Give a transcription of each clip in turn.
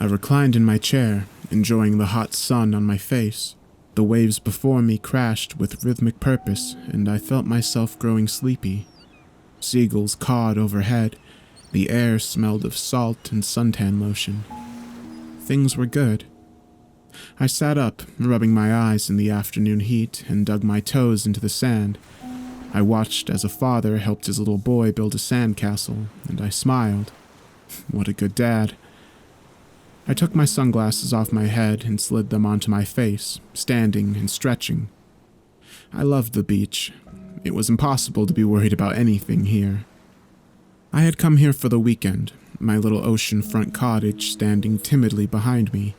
I reclined in my chair, enjoying the hot sun on my face. The waves before me crashed with rhythmic purpose, and I felt myself growing sleepy. Seagulls cawed overhead. The air smelled of salt and suntan lotion. Things were good. I sat up, rubbing my eyes in the afternoon heat, and dug my toes into the sand. I watched as a father helped his little boy build a sandcastle, and I smiled. What a good dad. I took my sunglasses off my head and slid them onto my face, standing and stretching. I loved the beach. It was impossible to be worried about anything here. I had come here for the weekend, my little oceanfront cottage standing timidly behind me.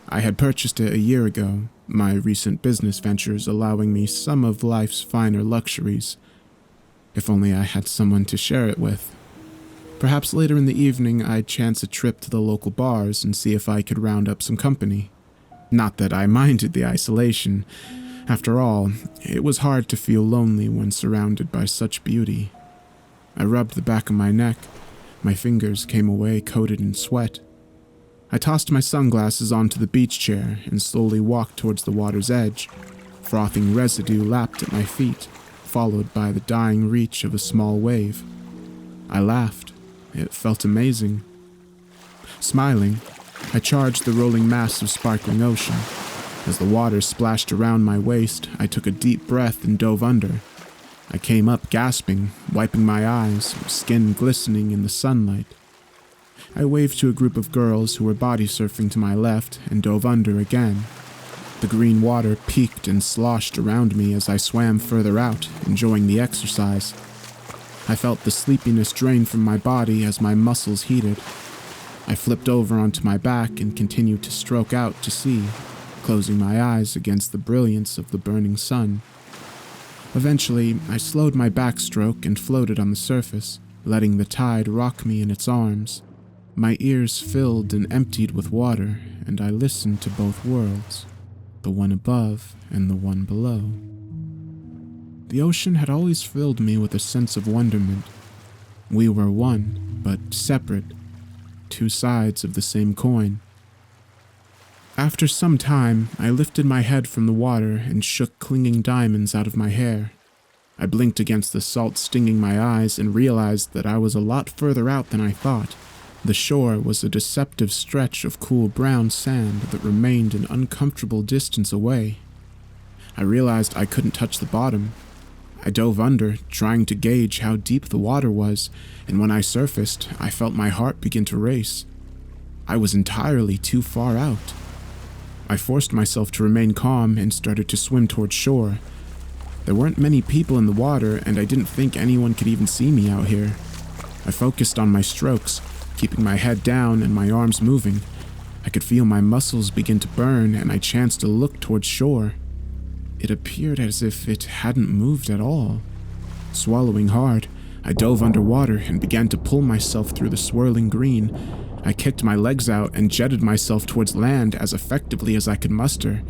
I had purchased it a year ago, my recent business ventures allowing me some of life's finer luxuries. If only I had someone to share it with. Perhaps later in the evening I'd chance a trip to the local bars and see if I could round up some company. Not that I minded the isolation. After all, it was hard to feel lonely when surrounded by such beauty. I rubbed the back of my neck. My fingers came away coated in sweat. I tossed my sunglasses onto the beach chair and slowly walked towards the water's edge. Frothing residue lapped at my feet, followed by the dying reach of a small wave. I laughed. It felt amazing. Smiling, I charged the rolling mass of sparkling ocean. As the water splashed around my waist, I took a deep breath and dove under. I came up gasping, wiping my eyes, skin glistening in the sunlight. I waved to a group of girls who were body surfing to my left and dove under again. The green water peaked and sloshed around me as I swam further out, enjoying the exercise. I felt the sleepiness drain from my body as my muscles heated. I flipped over onto my back and continued to stroke out to sea, closing my eyes against the brilliance of the burning sun. Eventually, I slowed my backstroke and floated on the surface, letting the tide rock me in its arms. My ears filled and emptied with water, and I listened to both worlds, the one above and the one below. The ocean had always filled me with a sense of wonderment. We were one, but separate, two sides of the same coin. After some time, I lifted my head from the water and shook clinging diamonds out of my hair. I blinked against the salt stinging my eyes and realized that I was a lot further out than I thought. The shore was a deceptive stretch of cool brown sand that remained an uncomfortable distance away. I realized I couldn't touch the bottom. I dove under, trying to gauge how deep the water was, and when I surfaced, I felt my heart begin to race. I was entirely too far out. I forced myself to remain calm and started to swim towards shore. There weren't many people in the water, and I didn't think anyone could even see me out here. I focused on my strokes, keeping my head down and my arms moving. I could feel my muscles begin to burn, and I chanced to look towards shore. It appeared as if it hadn't moved at all. Swallowing hard, I dove underwater and began to pull myself through the swirling green. I kicked my legs out and jetted myself towards land as effectively as I could muster.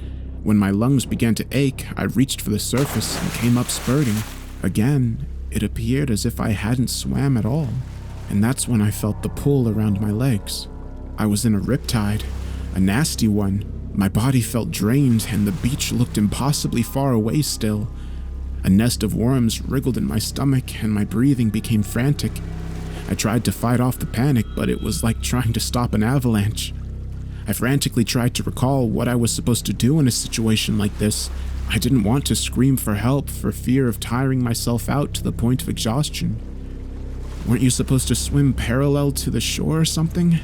When my lungs began to ache, I reached for the surface and came up spurting. Again, it appeared as if I hadn't swam at all, and that's when I felt the pull around my legs. I was in a riptide, a nasty one. My body felt drained, and the beach looked impossibly far away still. A nest of worms wriggled in my stomach, and my breathing became frantic. I tried to fight off the panic, but it was like trying to stop an avalanche. I frantically tried to recall what I was supposed to do in a situation like this. I didn't want to scream for help for fear of tiring myself out to the point of exhaustion. Weren't you supposed to swim parallel to the shore or something?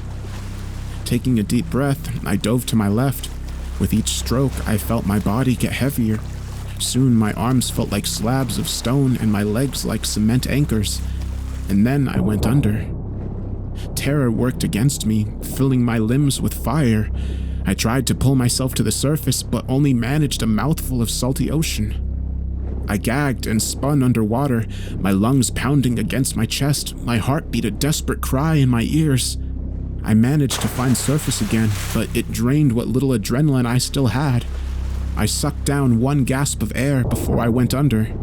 Taking a deep breath, I dove to my left. With each stroke, I felt my body get heavier. Soon, my arms felt like slabs of stone and my legs like cement anchors. And then I went under. Terror worked against me, filling my limbs with fire. I tried to pull myself to the surface, but only managed a mouthful of salty ocean. I gagged and spun underwater, my lungs pounding against my chest, my heart beat a desperate cry in my ears. I managed to find surface again, but it drained what little adrenaline I still had. I sucked down one gasp of air before I went under.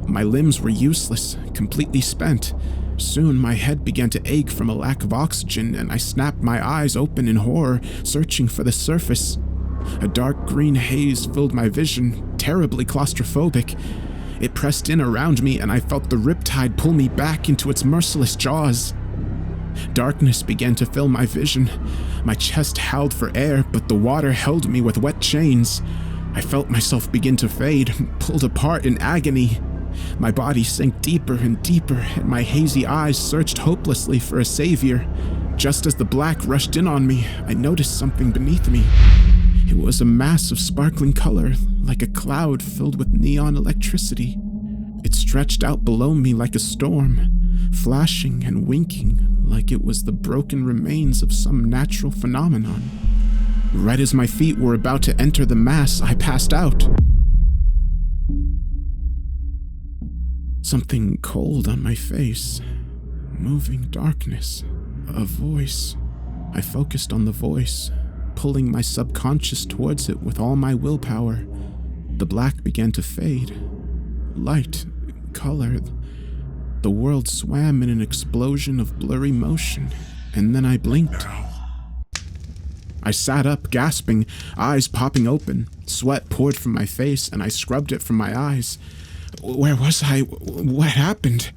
My limbs were useless, completely spent. Soon my head began to ache from a lack of oxygen, and I snapped my eyes open in horror, searching for the surface. A dark green haze filled my vision, terribly claustrophobic. It pressed in around me, and I felt the Riptide pull me back into its merciless jaws. Darkness began to fill my vision. My chest howled for air, but the water held me with wet chains. I felt myself begin to fade, pulled apart in agony. My body sank deeper and deeper, and my hazy eyes searched hopelessly for a savior. Just as the black rushed in on me, I noticed something beneath me. It was a mass of sparkling color, like a cloud filled with neon electricity. It stretched out below me like a storm, flashing and winking like it was the broken remains of some natural phenomenon. Right as my feet were about to enter the mass, I passed out. Something cold on my face, moving darkness, a voice. I focused on the voice, pulling my subconscious towards it with all my willpower. The black began to fade. Light, color. The world swam in an explosion of blurry motion, and then I blinked. I sat up, gasping, eyes popping open. Sweat poured from my face, and I scrubbed it from my eyes. Where was I? What happened?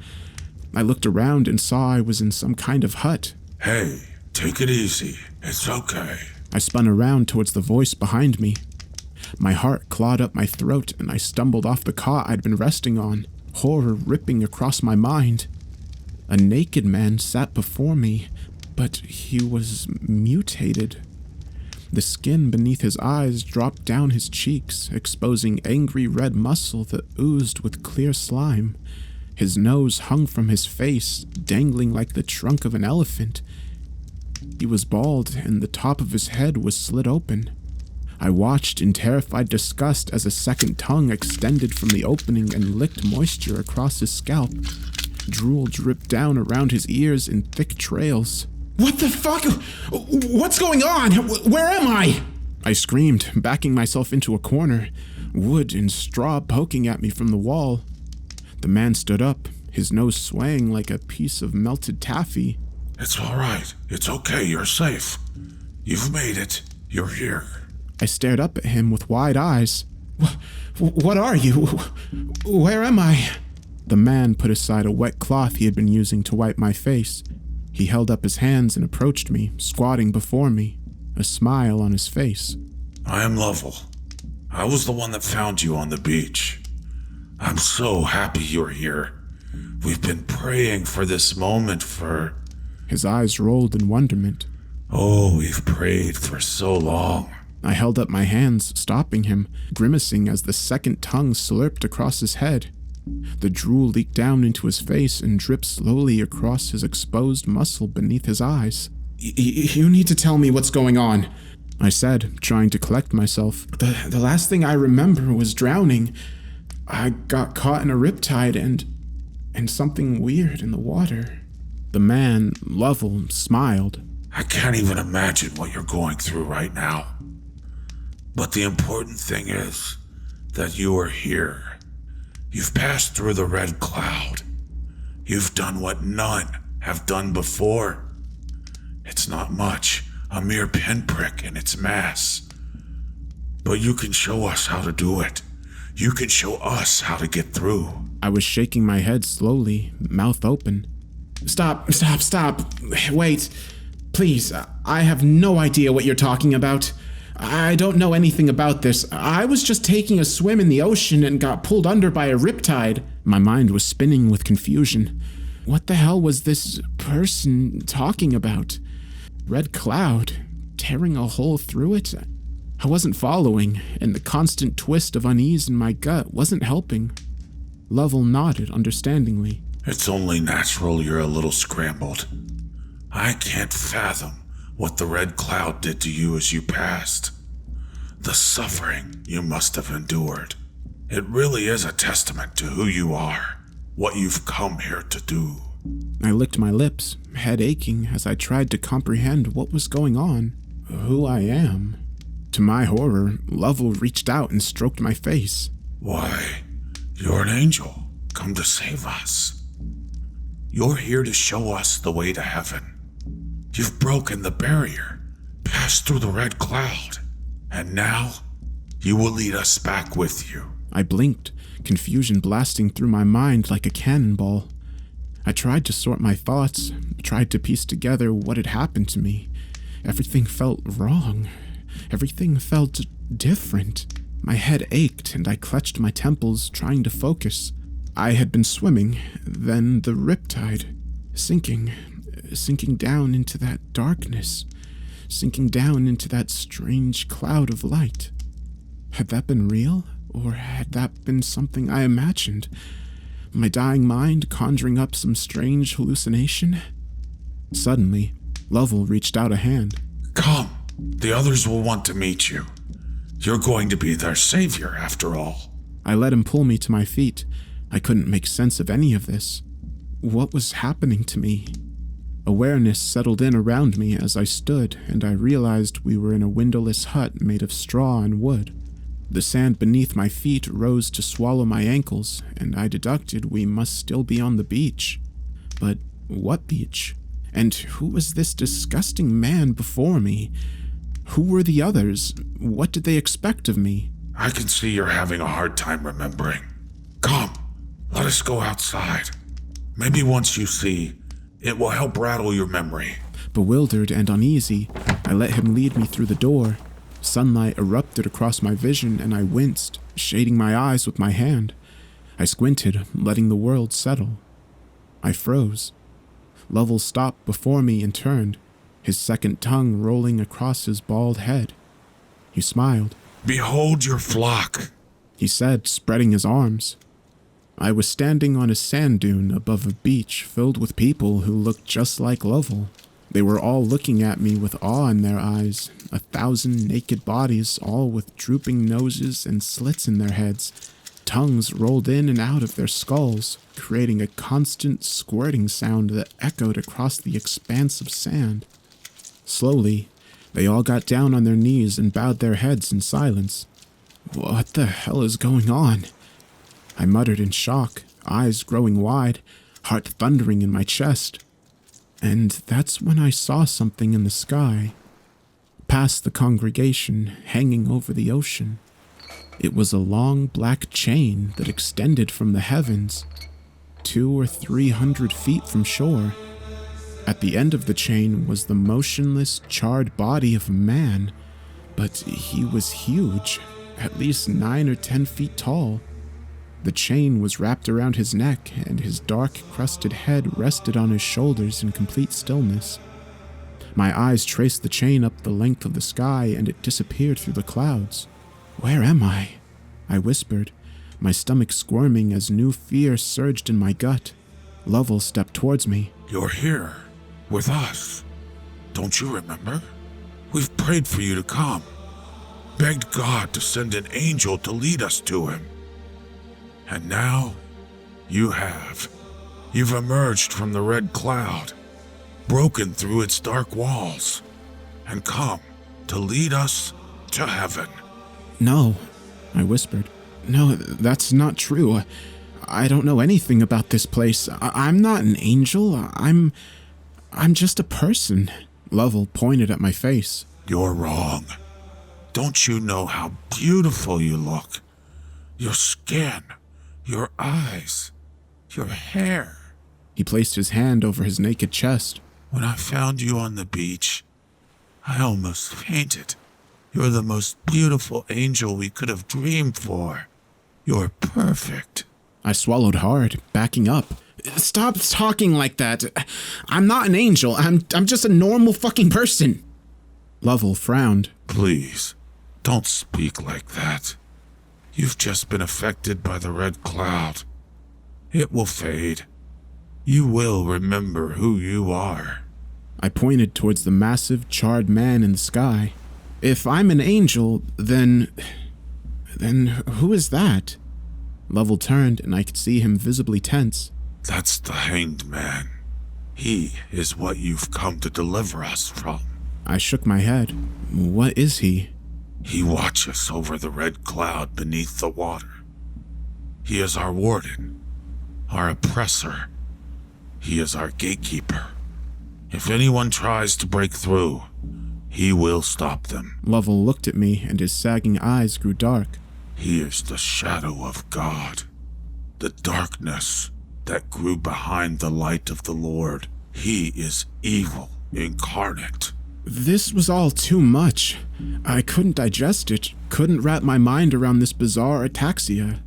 I looked around and saw I was in some kind of hut. Hey, take it easy. It's okay. I spun around towards the voice behind me. My heart clawed up my throat, and I stumbled off the cot I'd been resting on, horror ripping across my mind. A naked man sat before me, but he was mutated. The skin beneath his eyes dropped down his cheeks, exposing angry red muscle that oozed with clear slime. His nose hung from his face, dangling like the trunk of an elephant. He was bald, and the top of his head was slit open. I watched in terrified disgust as a second tongue extended from the opening and licked moisture across his scalp. Drool dripped down around his ears in thick trails. What the fuck? What's going on? Where am I? I screamed, backing myself into a corner, wood and straw poking at me from the wall. The man stood up, his nose swaying like a piece of melted taffy. It's all right. It's okay. You're safe. You've made it. You're here. I stared up at him with wide eyes. What are you? Where am I? The man put aside a wet cloth he had been using to wipe my face. He held up his hands and approached me, squatting before me, a smile on his face. I am Lovell. I was the one that found you on the beach. I'm so happy you're here. We've been praying for this moment for... His eyes rolled in wonderment. Oh, we've prayed for so long. I held up my hands, stopping him, grimacing as the second tongue slurped across his head. The drool leaked down into his face and dripped slowly across his exposed muscle beneath his eyes. You need to tell me what's going on, I said, trying to collect myself. The last thing I remember was drowning. I got caught in a riptide and something weird in the water. The man, Lovell, smiled. I can't even imagine what you're going through right now. But the important thing is that you are here. You've passed through the red cloud. You've done what none have done before. It's not much, a mere pinprick in its mass. But you can show us how to do it. You can show us how to get through. I was shaking my head slowly, mouth open. Stop. Wait. Please, I have no idea what you're talking about. I don't know anything about this. I was just taking a swim in the ocean and got pulled under by a riptide. My mind was spinning with confusion. What the hell was this person talking about? Red cloud, tearing a hole through it? I wasn't following, and the constant twist of unease in my gut wasn't helping. Lovell nodded understandingly. It's only natural you're a little scrambled. I can't fathom what the red cloud did to you as you passed. The suffering you must have endured. It really is a testament to who you are, what you've come here to do. I licked my lips, head aching as I tried to comprehend what was going on, who I am. To my horror, Lovell reached out and stroked my face. Why, you're an angel, come to save us. You're here to show us the way to heaven. You've broken the barrier, passed through the red cloud, and now you will lead us back with you. I blinked, confusion blasting through my mind like a cannonball. I tried to sort my thoughts, tried to piece together what had happened to me. Everything felt wrong. Everything felt different. My head ached and I clutched my temples, trying to focus. I had been swimming, then the Riptide, sinking down into that darkness, sinking down into that strange cloud of light. Had that been real, or had that been something I imagined? My dying mind conjuring up some strange hallucination? Suddenly, Lovell reached out a hand. Come, the others will want to meet you. You're going to be their savior, after all. I let him pull me to my feet. I couldn't make sense of any of this. What was happening to me? Awareness settled in around me as I stood, and I realized we were in a windowless hut made of straw and wood. The sand beneath my feet rose to swallow my ankles, and I deducted we must still be on the beach. But what beach? And who was this disgusting man before me? Who were the others? What did they expect of me? I can see you're having a hard time remembering. Come, let us go outside. Maybe once you see, it will help rattle your memory. Bewildered and uneasy, I let him lead me through the door. Sunlight erupted across my vision and I winced, shading my eyes with my hand. I squinted, letting the world settle. I froze. Lovell stopped before me and turned, his second tongue rolling across his bald head. He smiled. Behold your flock, he said, spreading his arms. I was standing on a sand dune above a beach filled with people who looked just like Lovell. They were all looking at me with awe in their eyes, 1,000 naked bodies, all with drooping noses and slits in their heads. Tongues rolled in and out of their skulls, creating a constant squirting sound that echoed across the expanse of sand. Slowly, they all got down on their knees and bowed their heads in silence. What the hell is going on? I muttered in shock, eyes growing wide, heart thundering in my chest. And that's when I saw something in the sky, past the congregation, hanging over the ocean. It was a long black chain that extended from the heavens, 200 or 300 feet from shore. At the end of the chain was the motionless, charred body of a man, but he was huge, at least 9 or 10 feet tall. The chain was wrapped around his neck, and his dark, crusted head rested on his shoulders in complete stillness. My eyes traced the chain up the length of the sky, and it disappeared through the clouds. Where am I? I whispered, my stomach squirming as new fear surged in my gut. Lovell stepped towards me. You're here, with us. Don't you remember? We've prayed for you to come, begged God to send an angel to lead us to him. And now, you have. You've emerged from the red cloud, broken through its dark walls, and come to lead us to heaven. No, I whispered. No, that's not true. I don't know anything about this place. I'm not an angel. I'm just a person. Lovell pointed at my face. You're wrong. Don't you know how beautiful you look? Your skin, your eyes, your hair. He placed his hand over his naked chest. When I found you on the beach, I almost fainted. You're the most beautiful angel we could have dreamed for. You're perfect. I swallowed hard, backing up. Stop talking like that. I'm not an angel. I'm just a normal fucking person. Lovell frowned. Please, don't speak like that. You've just been affected by the red cloud. It will fade. You will remember who you are. I pointed towards the massive, charred man in the sky. If I'm an angel, then who is that? Lovell turned, and I could see him visibly tense. That's the hanged man. He is what you've come to deliver us from. I shook my head. What is he? He watches over the red cloud beneath the water. He is our warden, our oppressor, He is our gatekeeper. If anyone tries to break through, he will stop them. Lovell looked at me and his sagging eyes grew dark. He is the shadow of God, the darkness that grew behind the light of the Lord. He is evil incarnate. This was all too much. I couldn't digest it, couldn't wrap my mind around this bizarre ataxia.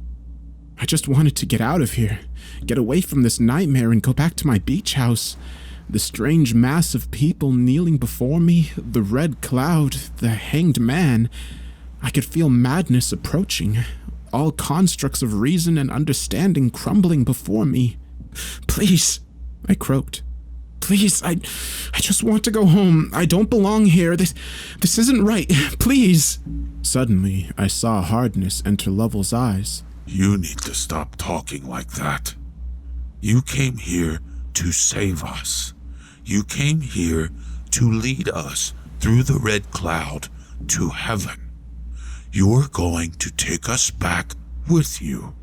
I just wanted to get out of here, get away from this nightmare and go back to my beach house. The strange mass of people kneeling before me, the red cloud, the hanged man. I could feel madness approaching, all constructs of reason and understanding crumbling before me. Please, I croaked. Please, I just want to go home. I don't belong here. This isn't right. Please. Suddenly, I saw hardness enter Lovell's eyes. You need to stop talking like that. You came here to save us. You came here to lead us through the red cloud to heaven. You're going to take us back with you.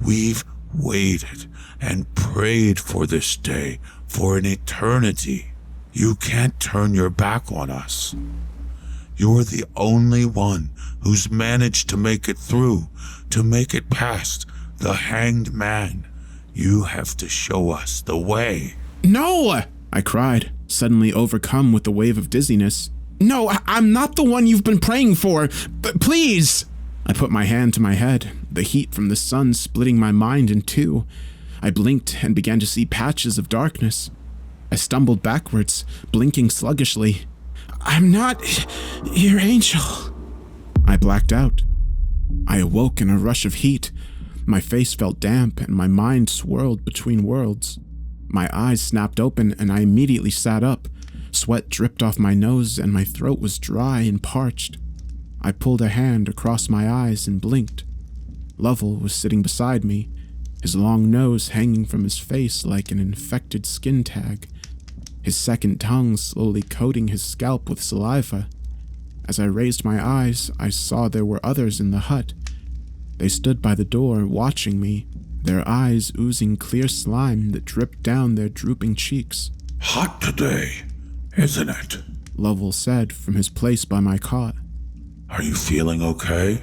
We've waited and prayed for this day for an eternity. You can't turn your back on us. You're the only one who's managed to make it through, to make it past the hanged man. You have to show us the way. No! I cried, suddenly overcome with a wave of dizziness. No, I'm not the one you've been praying for. But please! I put my hand to my head, the heat from the sun splitting my mind in two. I blinked and began to see patches of darkness. I stumbled backwards, blinking sluggishly. I'm not your angel. I blacked out. I awoke in a rush of heat. My face felt damp and my mind swirled between worlds. My eyes snapped open and I immediately sat up. Sweat dripped off my nose and my throat was dry and parched. I pulled a hand across my eyes and blinked. Lovell was sitting beside me, his long nose hanging from his face like an infected skin tag, his second tongue slowly coating his scalp with saliva. As I raised my eyes, I saw there were others in the hut. They stood by the door, watching me, their eyes oozing clear slime that dripped down their drooping cheeks. Hot today, isn't it? Lovell said from his place by my cot. Are you feeling okay?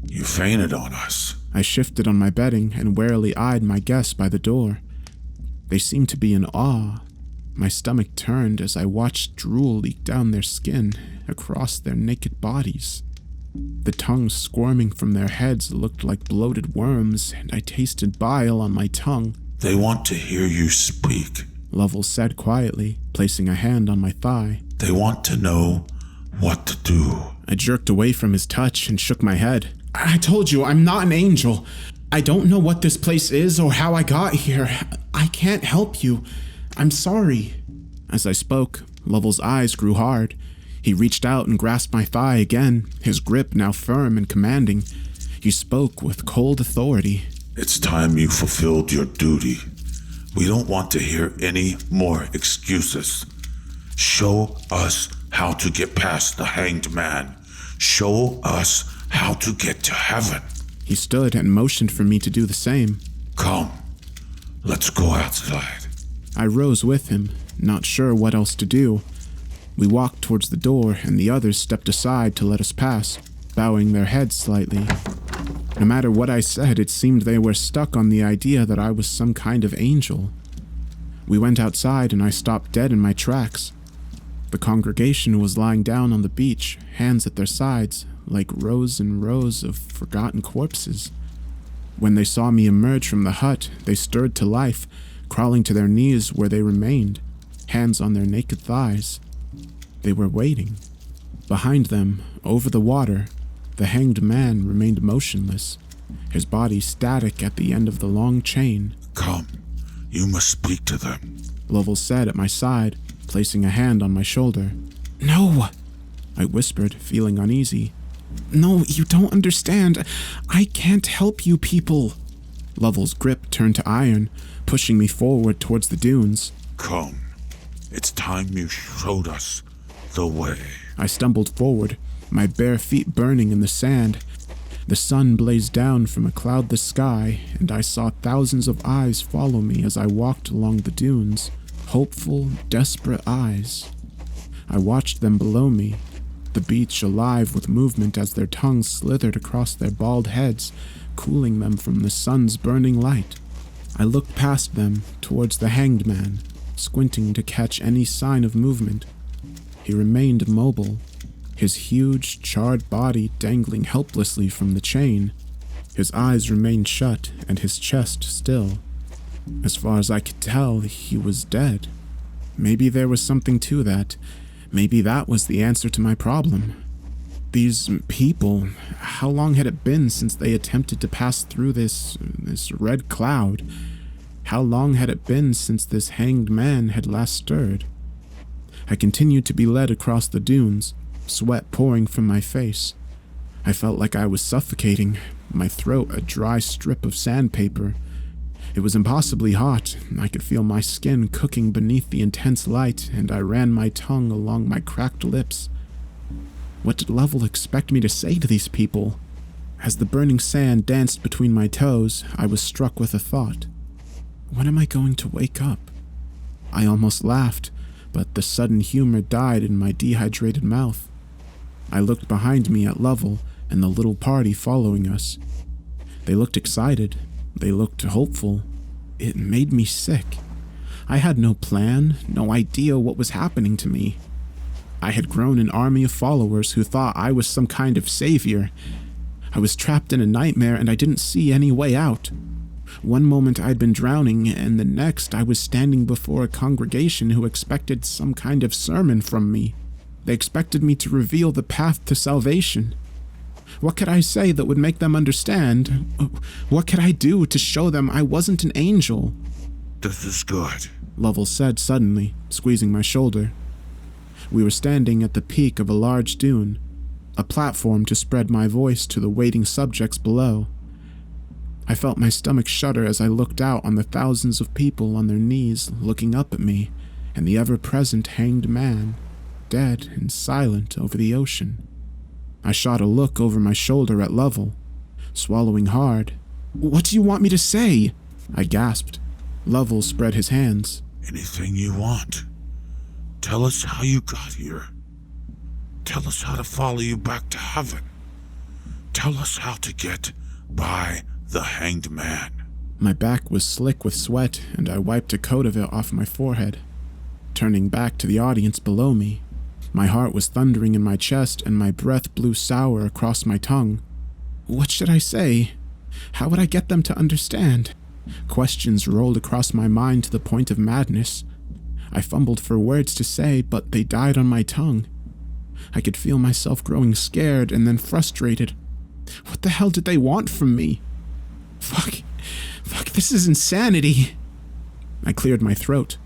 You fainted on us. I shifted on my bedding and warily eyed my guests by the door. They seemed to be in awe. My stomach turned as I watched drool leak down their skin, across their naked bodies. The tongues squirming from their heads looked like bloated worms, and I tasted bile on my tongue. They want to hear you speak, Lovell said quietly, placing a hand on my thigh. They want to know what to do. I jerked away from his touch and shook my head. I told you, I'm not an angel. I don't know what this place is or how I got here. I can't help you. I'm sorry. As I spoke, Lovell's eyes grew hard. He reached out and grasped my thigh again, his grip now firm and commanding. He spoke with cold authority. It's time you fulfilled your duty. We don't want to hear any more excuses. Show us how to get past the hanged man. Show us how to get to heaven. He stood and motioned for me to do the same. Come, let's go outside. I rose with him, not sure what else to do. We walked towards the door and the others stepped aside to let us pass, bowing their heads slightly. No matter what I said, it seemed they were stuck on the idea that I was some kind of angel. We went outside and I stopped dead in my tracks. The congregation was lying down on the beach, hands at their sides, like rows and rows of forgotten corpses. When they saw me emerge from the hut, they stirred to life, crawling to their knees where they remained, hands on their naked thighs. They were waiting. Behind them, over the water, the hanged man remained motionless, his body static at the end of the long chain. Come, you must speak to them, Lovell said at my side, placing a hand on my shoulder. No, I whispered, feeling uneasy. No, you don't understand. I can't help you people. Lovell's grip turned to iron, pushing me forward towards the dunes. Come, it's time you showed us the way. I stumbled forward, my bare feet burning in the sand. The sun blazed down from a cloudless sky, and I saw thousands of eyes follow me as I walked along the dunes. Hopeful, desperate eyes. I watched them below me, the beach alive with movement as their tongues slithered across their bald heads, cooling them from the sun's burning light. I looked past them, towards the hanged man, squinting to catch any sign of movement. He remained immobile, his huge, charred body dangling helplessly from the chain. His eyes remained shut and his chest still. As far as I could tell, he was dead. Maybe there was something to that. Maybe that was the answer to my problem. These people, how long had it been since they attempted to pass through this red cloud? How long had it been since this hanged man had last stirred? I continued to be led across the dunes, sweat pouring from my face. I felt like I was suffocating, my throat a dry strip of sandpaper. It was impossibly hot. I could feel my skin cooking beneath the intense light, and I ran my tongue along my cracked lips. What did Lovell expect me to say to these people? As the burning sand danced between my toes, I was struck with a thought. When am I going to wake up? I almost laughed, but the sudden humor died in my dehydrated mouth. I looked behind me at Lovell and the little party following us. They looked excited. They looked hopeful. It made me sick. I had no plan, no idea what was happening to me. I had grown an army of followers who thought I was some kind of savior. I was trapped in a nightmare and I didn't see any way out. One moment I'd been drowning, and the next I was standing before a congregation who expected some kind of sermon from me. They expected me to reveal the path to salvation. What could I say that would make them understand? What could I do to show them I wasn't an angel? This is good, Lovell said suddenly, squeezing my shoulder. We were standing at the peak of a large dune, a platform to spread my voice to the waiting subjects below. I felt my stomach shudder as I looked out on the thousands of people on their knees looking up at me and the ever-present hanged man, dead and silent over the ocean. I shot a look over my shoulder at Lovell, swallowing hard. What do you want me to say? I gasped. Lovell spread his hands. Anything you want. Tell us how you got here. Tell us how to follow you back to heaven. Tell us how to get by the hanged man. My back was slick with sweat, and I wiped a coat of it off my forehead. Turning back to the audience below me, my heart was thundering in my chest and my breath blew sour across my tongue. What should I say? How would I get them to understand? Questions rolled across my mind to the point of madness. I fumbled for words to say, but they died on my tongue. I could feel myself growing scared and then frustrated. What the hell did they want from me? Fuck, this is insanity. I cleared my throat.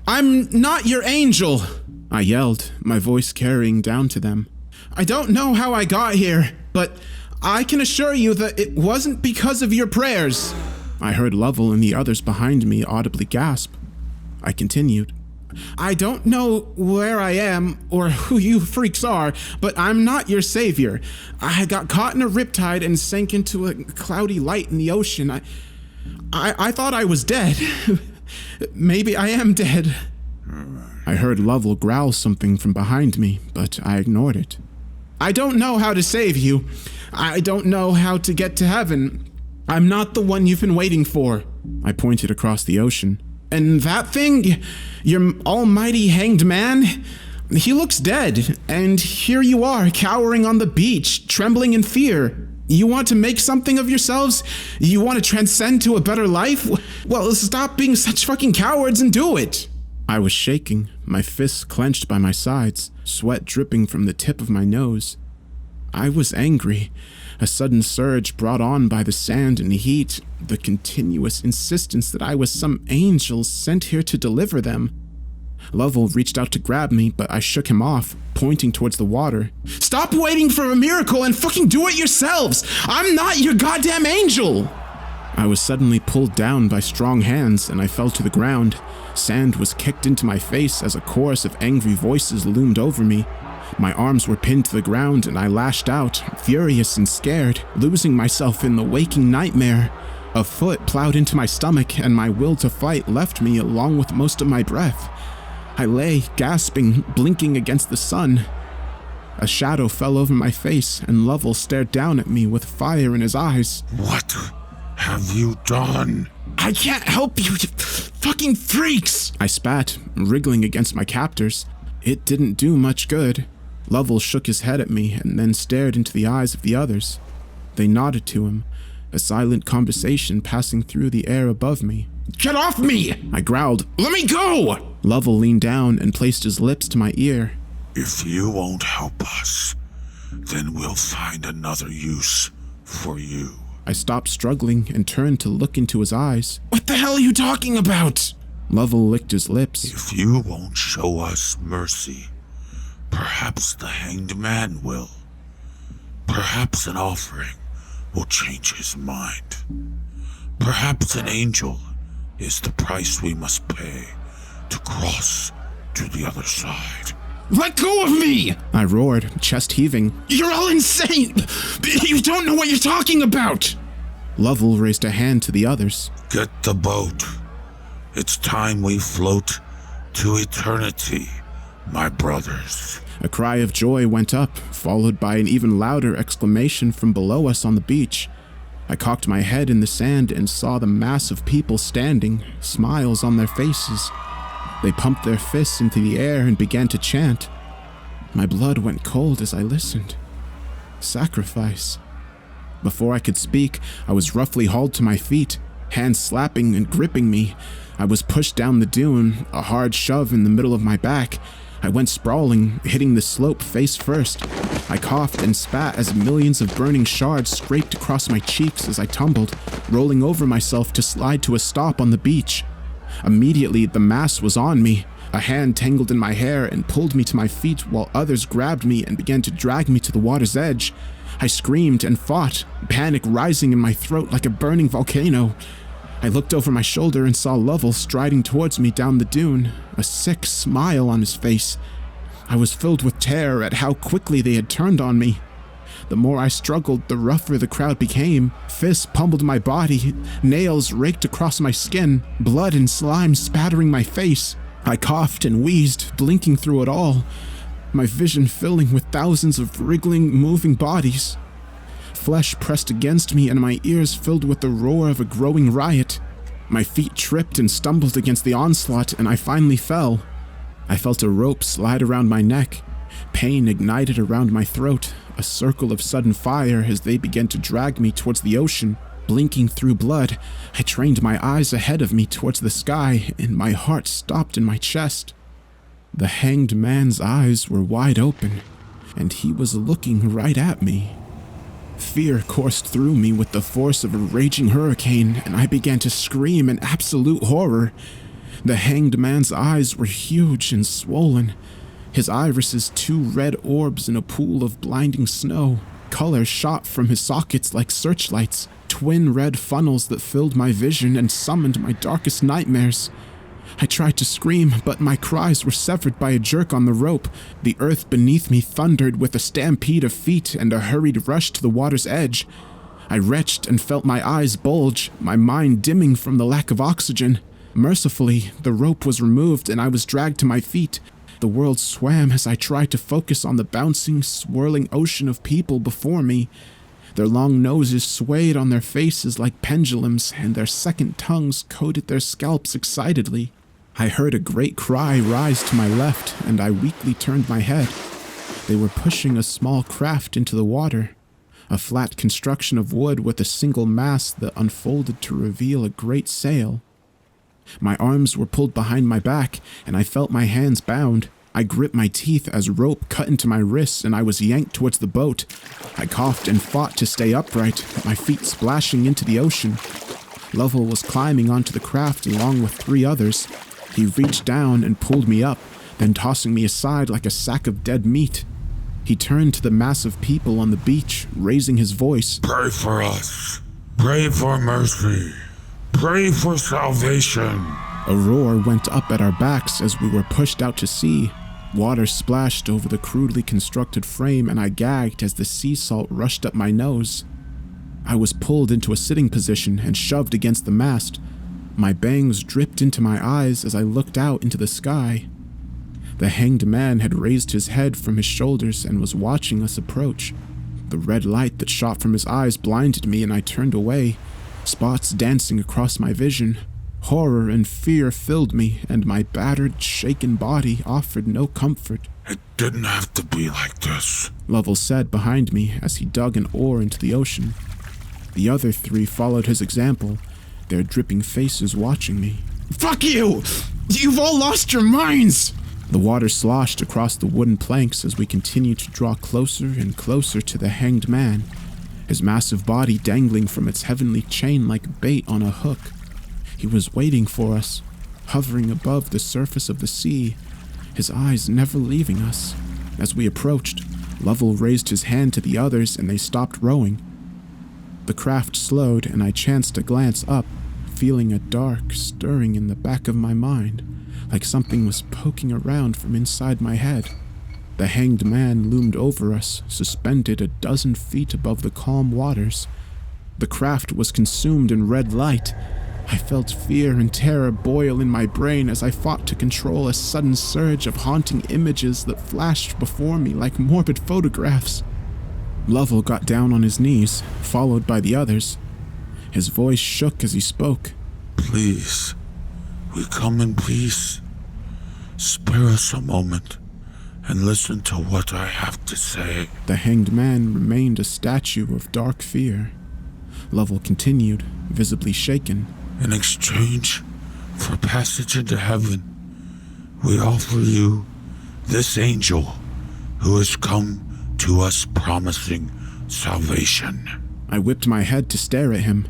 I'm not your angel, I yelled, my voice carrying down to them. I don't know how I got here, but I can assure you that it wasn't because of your prayers. I heard Lovell and the others behind me audibly gasp. I continued. I don't know where I am or who you freaks are, but I'm not your savior. I got caught in a riptide and sank into a cloudy light in the ocean. I thought I was dead. Maybe I am dead. I heard Lovell growl something from behind me, but I ignored it. I don't know how to save you. I don't know how to get to heaven. I'm not the one you've been waiting for. I pointed across the ocean. And that thing, your almighty hanged man, he looks dead, and here you are, cowering on the beach, trembling in fear. You want to make something of yourselves? You want to transcend to a better life? Well, stop being such fucking cowards and do it. I was shaking, my fists clenched by my sides, sweat dripping from the tip of my nose. I was angry. A sudden surge brought on by the sand and heat, the continuous insistence that I was some angel sent here to deliver them. Lovell reached out to grab me, but I shook him off, pointing towards the water. Stop waiting for a miracle and fucking do it yourselves! I'm not your goddamn angel! I was suddenly pulled down by strong hands and I fell to the ground. Sand was kicked into my face as a chorus of angry voices loomed over me. My arms were pinned to the ground and I lashed out, furious and scared, losing myself in the waking nightmare. A foot plowed into my stomach and my will to fight left me along with most of my breath. I lay, gasping, blinking against the sun. A shadow fell over my face and Lovell stared down at me with fire in his eyes. What have you done? I can't help you fucking freaks! I spat, wriggling against my captors. It didn't do much good. Lovell shook his head at me and then stared into the eyes of the others. They nodded to him, a silent conversation passing through the air above me. Get off me! I growled. Let me go! Lovell leaned down and placed his lips to my ear. If you won't help us, then we'll find another use for you. I stopped struggling and turned to look into his eyes. What the hell are you talking about? Lovell licked his lips. If you won't show us mercy, perhaps the hanged man will. Perhaps an offering will change his mind. Perhaps an angel is the price we must pay to cross to the other side. Let go of me! I roared, chest heaving. You're all insane! You don't know what you're talking about! Lovell raised a hand to the others. Get the boat. It's time we float to eternity, my brothers. A cry of joy went up, followed by an even louder exclamation from below us on the beach. I cocked my head in the sand and saw the mass of people standing, smiles on their faces. They pumped their fists into the air and began to chant. My blood went cold as I listened. Sacrifice. Before I could speak, I was roughly hauled to my feet, hands slapping and gripping me. I was pushed down the dune, a hard shove in the middle of my back. I went sprawling, hitting the slope face first. I coughed and spat as millions of burning shards scraped across my cheeks as I tumbled, rolling over myself to slide to a stop on the beach. Immediately, the mass was on me. A hand tangled in my hair and pulled me to my feet while others grabbed me and began to drag me to the water's edge. I screamed and fought, panic rising in my throat like a burning volcano. I looked over my shoulder and saw Lovell striding towards me down the dune, a sick smile on his face. I was filled with terror at how quickly they had turned on me. The more I struggled, the rougher the crowd became. Fists pummeled my body, nails raked across my skin, blood and slime spattering my face. I coughed and wheezed, blinking through it all, my vision filling with thousands of wriggling, moving bodies. Flesh pressed against me and my ears filled with the roar of a growing riot. My feet tripped and stumbled against the onslaught and I finally fell. I felt a rope slide around my neck. Pain ignited around my throat, a circle of sudden fire as they began to drag me towards the ocean. Blinking through blood, I trained my eyes ahead of me towards the sky and my heart stopped in my chest. The hanged man's eyes were wide open, and he was looking right at me. Fear coursed through me with the force of a raging hurricane, and I began to scream in absolute horror. The hanged man's eyes were huge and swollen, his irises 2 red orbs in a pool of blinding snow. Color shot from his sockets like searchlights, twin red funnels that filled my vision and summoned my darkest nightmares. I tried to scream, but my cries were severed by a jerk on the rope. The earth beneath me thundered with a stampede of feet and a hurried rush to the water's edge. I retched and felt my eyes bulge, my mind dimming from the lack of oxygen. Mercifully, the rope was removed and I was dragged to my feet. The world swam as I tried to focus on the bouncing, swirling ocean of people before me. Their long noses swayed on their faces like pendulums, and their second tongues coated their scalps excitedly. I heard a great cry rise to my left, and I weakly turned my head. They were pushing a small craft into the water, a flat construction of wood with a single mast that unfolded to reveal a great sail. My arms were pulled behind my back, and I felt my hands bound. I gripped my teeth as rope cut into my wrists, and I was yanked towards the boat. I coughed and fought to stay upright, my feet splashing into the ocean. Lovell was climbing onto the craft along with 3 others. He reached down and pulled me up, then tossing me aside like a sack of dead meat. He turned to the mass of people on the beach, raising his voice. Pray for us. Pray for mercy. Pray for salvation. A roar went up at our backs as we were pushed out to sea. Water splashed over the crudely constructed frame, and I gagged as the sea salt rushed up my nose. I was pulled into a sitting position and shoved against the mast. My bangs dripped into my eyes as I looked out into the sky. The hanged man had raised his head from his shoulders and was watching us approach. The red light that shot from his eyes blinded me, and I turned away, spots dancing across my vision. Horror and fear filled me, and my battered, shaken body offered no comfort. "It didn't have to be like this," Lovell said behind me as he dug an oar into the ocean. The other three followed his example, their dripping faces watching me. "Fuck you! You've all lost your minds!" The water sloshed across the wooden planks as we continued to draw closer and closer to the hanged man, his massive body dangling from its heavenly chain like bait on a hook. He was waiting for us, hovering above the surface of the sea, his eyes never leaving us. As we approached, Lovell raised his hand to the others and they stopped rowing. The craft slowed and I chanced a glance up, feeling a dark stirring in the back of my mind, like something was poking around from inside my head. The hanged man loomed over us, suspended a dozen feet above the calm waters. The craft was consumed in red light. I felt fear and terror boil in my brain as I fought to control a sudden surge of haunting images that flashed before me like morbid photographs. Lovell got down on his knees, followed by the others. His voice shook as he spoke. "Please, we come in peace. Spare us a moment and listen to what I have to say." The hanged man remained a statue of dark fear. Lovell continued, visibly shaken. "In exchange for passage into heaven, we offer you this angel who has come to us promising salvation." I whipped my head to stare at him.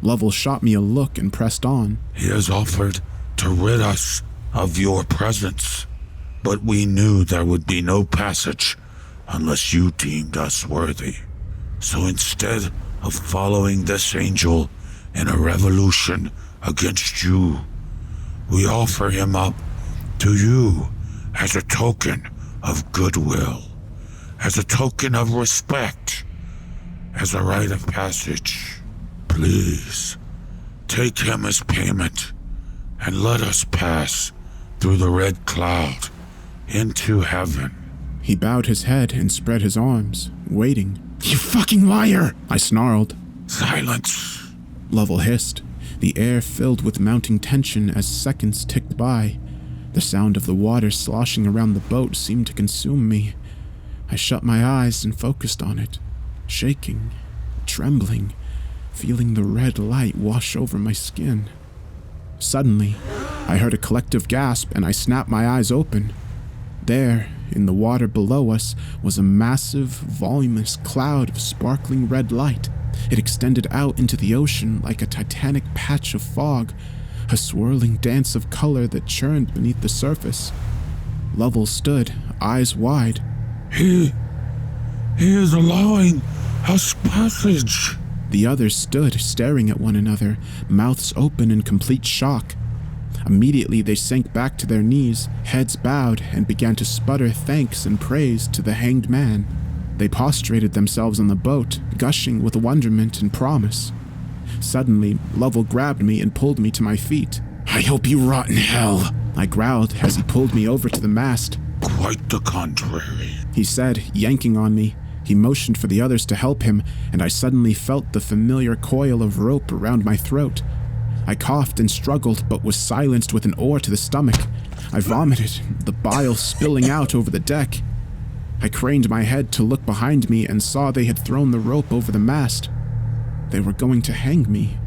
Lovell shot me a look and pressed on. "He has offered to rid us of your presence, but we knew there would be no passage unless you deemed us worthy. So instead of following this angel in a revolution against you, we offer him up to you as a token of goodwill, as a token of respect, as a rite of passage. Please, take him as payment and let us pass through the red cloud into heaven." He bowed his head and spread his arms, waiting. "You fucking liar!" I snarled. "Silence!" Lovell hissed, the air filled with mounting tension as seconds ticked by. The sound of the water sloshing around the boat seemed to consume me. I shut my eyes and focused on it, shaking, trembling, feeling the red light wash over my skin. Suddenly, I heard a collective gasp and I snapped my eyes open. There, in the water below us, was a massive, voluminous cloud of sparkling red light. It extended out into the ocean like a titanic patch of fog, a swirling dance of color that churned beneath the surface. Lovell stood, eyes wide. He is allowing us passage." The others stood, staring at one another, mouths open in complete shock. Immediately they sank back to their knees, heads bowed, and began to sputter thanks and praise to the hanged man. They prostrated themselves on the boat, gushing with wonderment and promise. Suddenly, Lovell grabbed me and pulled me to my feet. "I hope you rot in hell," I growled as he pulled me over to the mast. "Quite the contrary," he said, yanking on me. He motioned for the others to help him, and I suddenly felt the familiar coil of rope around my throat. I coughed and struggled, but was silenced with an oar to the stomach. I vomited, the bile spilling out over the deck. I craned my head to look behind me and saw they had thrown the rope over the mast. They were going to hang me.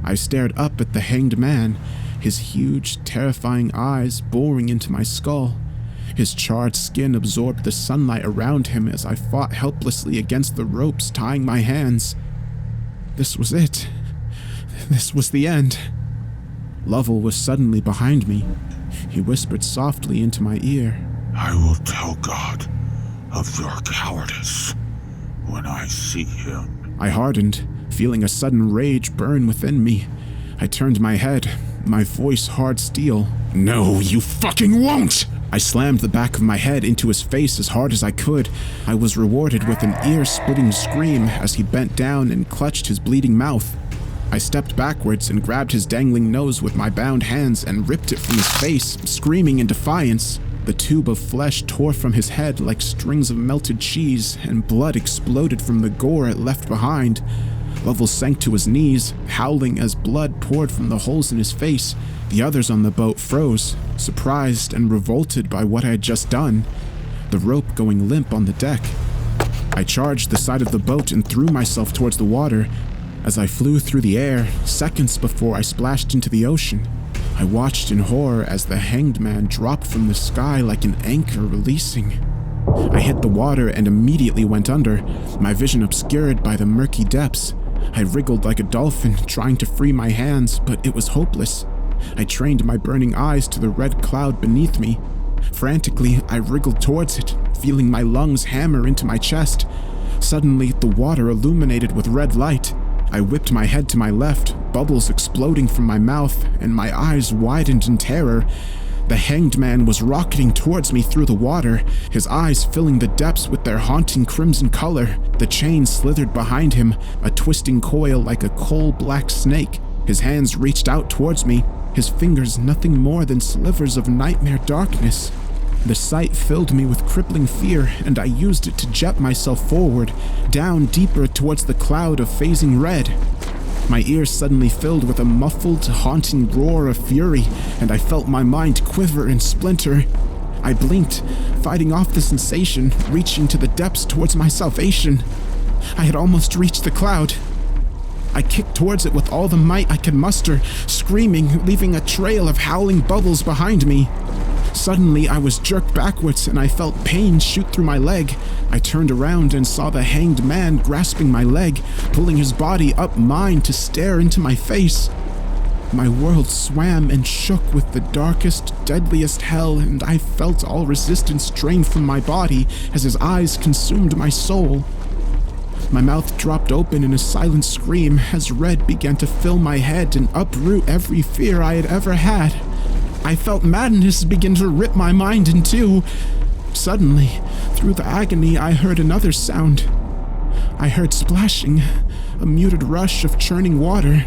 I stared up at the hanged man, his huge, terrifying eyes boring into my skull. His charred skin absorbed the sunlight around him as I fought helplessly against the ropes tying my hands. This was it. This was the end. Lovell was suddenly behind me. He whispered softly into my ear. "I will tell God of your cowardice when I see him." I hardened, feeling a sudden rage burn within me. I turned my head, my voice hard steel. "No, you fucking won't!" I slammed the back of my head into his face as hard as I could. I was rewarded with an ear-splitting scream as he bent down and clutched his bleeding mouth. I stepped backwards and grabbed his dangling nose with my bound hands and ripped it from his face, screaming in defiance. The tube of flesh tore from his head like strings of melted cheese, and blood exploded from the gore it left behind. Lovell sank to his knees, howling as blood poured from the holes in his face. The others on the boat froze, surprised and revolted by what I had just done, the rope going limp on the deck. I charged the side of the boat and threw myself towards the water. As I flew through the air, seconds before I splashed into the ocean, I watched in horror as the hanged man dropped from the sky like an anchor releasing. I hit the water and immediately went under, my vision obscured by the murky depths. I wriggled like a dolphin, trying to free my hands, but it was hopeless. I trained my burning eyes to the red cloud beneath me. Frantically, I wriggled towards it, feeling my lungs hammer into my chest. Suddenly, the water illuminated with red light. I whipped my head to my left, bubbles exploding from my mouth, and my eyes widened in terror. The hanged man was rocketing towards me through the water, his eyes filling the depths with their haunting crimson color. The chain slithered behind him, a twisting coil like a coal-black snake. His hands reached out towards me, his fingers nothing more than slivers of nightmare darkness. The sight filled me with crippling fear, and I used it to jet myself forward, down deeper towards the cloud of phasing red. My ears suddenly filled with a muffled, haunting roar of fury, and I felt my mind quiver and splinter. I blinked, fighting off the sensation, reaching to the depths towards my salvation. I had almost reached the cloud. I kicked towards it with all the might I could muster, screaming, leaving a trail of howling bubbles behind me. Suddenly, I was jerked backwards and I felt pain shoot through my leg. I turned around and saw the hanged man grasping my leg, pulling his body up mine to stare into my face. My world swam and shook with the darkest, deadliest hell, and I felt all resistance drained from my body as his eyes consumed my soul. My mouth dropped open in a silent scream as red began to fill my head and uproot every fear I had ever had. I felt madness begin to rip my mind in two. Suddenly, through the agony, I heard another sound. I heard splashing, a muted rush of churning water.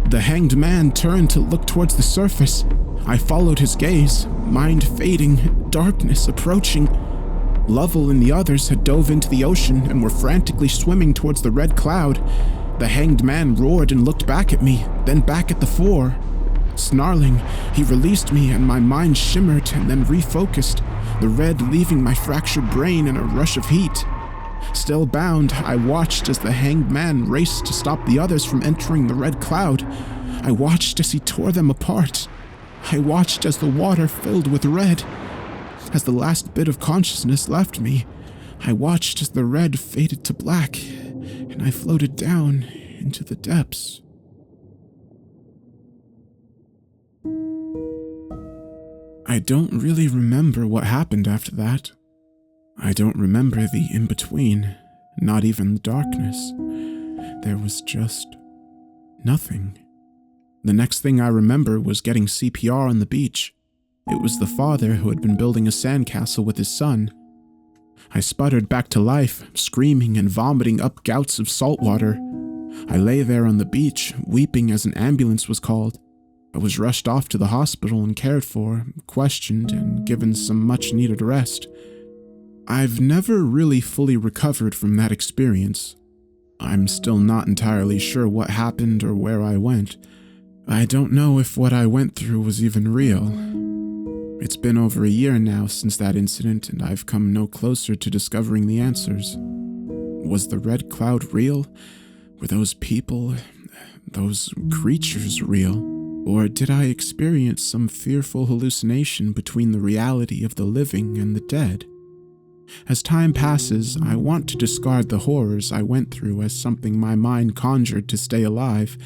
The hanged man turned to look towards the surface. I followed his gaze, mind fading, darkness approaching. Lovell and the others had dove into the ocean and were frantically swimming towards the red cloud. The hanged man roared and looked back at me, then back at the four. Snarling, he released me and my mind shimmered and then refocused, the red leaving my fractured brain in a rush of heat. Still bound, I watched as the hanged man raced to stop the others from entering the red cloud. I watched as he tore them apart. I watched as the water filled with red. As the last bit of consciousness left me, I watched as the red faded to black, and I floated down into the depths. I don't really remember what happened after that. I don't remember the in-between, not even the darkness. There was just nothing. The next thing I remember was getting CPR on the beach. It was the father who had been building a sandcastle with his son. I sputtered back to life, screaming and vomiting up gouts of salt water. I lay there on the beach, weeping as an ambulance was called. I was rushed off to the hospital and cared for, questioned, and given some much-needed rest. I've never really fully recovered from that experience. I'm still not entirely sure what happened or where I went. I don't know if what I went through was even real. It's been over a year now since that incident, and I've come no closer to discovering the answers. Was the red cloud real? Were those people, those creatures real? Or did I experience some fearful hallucination between the reality of the living and the dead? As time passes, I want to discard the horrors I went through as something my mind conjured to stay alive.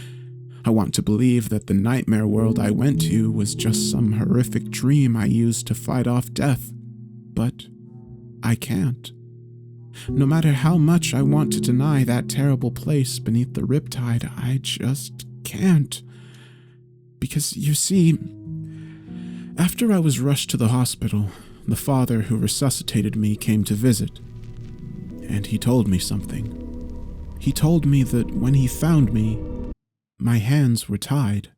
I want to believe that the nightmare world I went to was just some horrific dream I used to fight off death. But I can't. No matter how much I want to deny that terrible place beneath the Riptide, I just can't. Because, you see, after I was rushed to the hospital, the father who resuscitated me came to visit, and he told me something. He told me that when he found me, my hands were tied.